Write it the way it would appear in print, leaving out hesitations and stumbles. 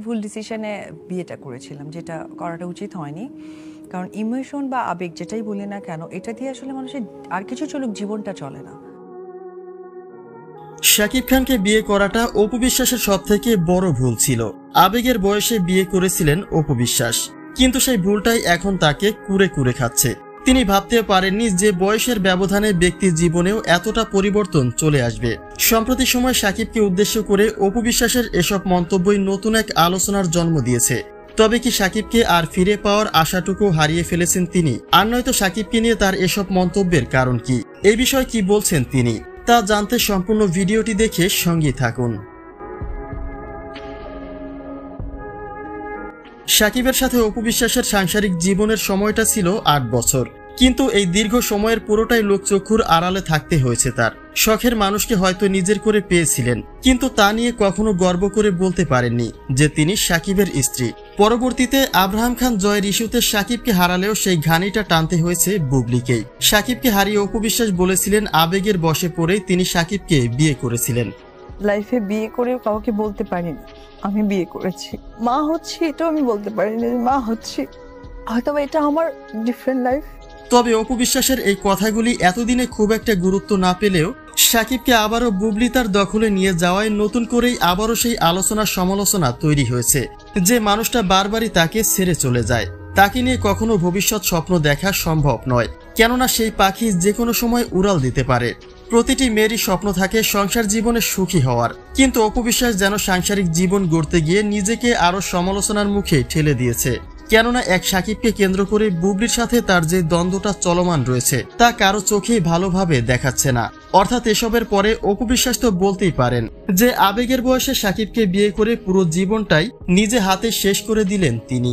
ভুল ডিসিশনে বিয়েটা করেছিলাম, যেটা করাটা উচিত হয়নি। কারণ ইমোশন বা আবেগ যেটাই বলি না কেন, এটা দিয়ে আসলে মানুষের আর কিছু চলুক, জীবনটা চলে না। শাকিব খানকে বিয়ে করাটা অপু বিশ্বাসের সবথেকে বড় ভুল ছিল। আবেগের বয়সে বিয়ে করেছিলেন অপু বিশ্বাস, কিন্তু সেই ভুলটাই এখন তাকে কুরে কুরে খাচ্ছে। তিনি ভাবতে পারেননি যে বয়সের ব্যবধানে ব্যক্তির জীবনেও এতটা পরিবর্তন চলে আসবে। সম্প্রতি সময় শাকিবকে উদ্দেশ্য করে অপু বিশ্বাসের এসব মন্তব্যই নতুন এক আলোচনার জন্ম দিয়েছে। তবে কি শাকিবকে আর ফিরে পাওয়ার আশাটুকু হারিয়ে ফেলেছেন তিনি? আর নয়তো শাকিবকে নিয়ে তার এসব মন্তব্যের কারণ কি, এই বিষয়ে কি বলছেন তিনি, তা জানতে সম্পূর্ণ ভিডিওটি দেখে সঙ্গেই থাকুন। শাকিবের সাথে অপু বিশ্বাসের সাংসারিক জীবনের সময়টা ছিল ৮ বছর, কিন্তু এই দীর্ঘ সময়ের পুরোটাই লোকচক্ষুর আড়ালে থাকতে হয়েছে তার। শখের মানুষকে হয়তো নিজের করে পেয়েছিলেন, কিন্তু তা নিয়ে কখনো গর্ব করে বলতে পারেননি যে তিনি শাকিবের স্ত্রী। পরবর্তীতে আব্রাহাম খান জয়ের ইস্যুতে শাকিবকে হারালেও সেই ঘানিটা টানতে হয়েছে বুবলিকেই। শাকিবকে হারিয়ে অপু বিশ্বাস বলেছিলেন আবেগের বশে পড়েই তিনি শাকিবকে বিয়ে করেছিলেন। লাইফে বিয়ে করেও কাউকে বলতে পারিনি আমি বিয়ে করেছি, মা হচ্ছি, এটাও আমি বলতে পারিনি মা হচ্ছি। হয়তো এটা আমার ডিফারেন্ট লাইফ। তবে অপু বিশ্বাসের এই কথাগুলি এতদিনে খুব একটা গুরুত্ব না পেলেও শাকিবকে আবারও বুবলি তার দখলে নিয়ে যাওয়ায় নতুন করেই আবারও সেই আলোচনা সমালোচনা তৈরি হয়েছে যে মানুষটা বারবারই তাকে ছেড়ে চলে যায়, তাকে নিয়ে কখনো ভবিষ্যৎ স্বপ্ন দেখা সম্ভব নয়। কেননা সেই পাখি যে কোনো সময় উড়াল দিতে পারে। প্রতিটি মেয়েরই স্বপ্ন থাকে সংসার জীবনে সুখী হওয়ার, কিন্তু অপু বিশ্বাস যেন সাংসারিক জীবন গড়তে গিয়ে নিজেকে আরো সমালোচনার মুখে ঠেলে দিয়েছে। কেননা এক শাকিবকে কেন্দ্র করে বুবলির সাথে তার যে দ্বন্দ্বটা চলমান রয়েছে তা কারো চোখেই ভালোভাবে দেখাচ্ছে না। অর্থাৎ এসবের পরে অপু বিশ্বাস তো বলতেই পারেন যে আবেগের বয়সে শাকিবকে বিয়ে করে পুরো জীবনটাই নিজে হাতে শেষ করে দিলেন তিনি।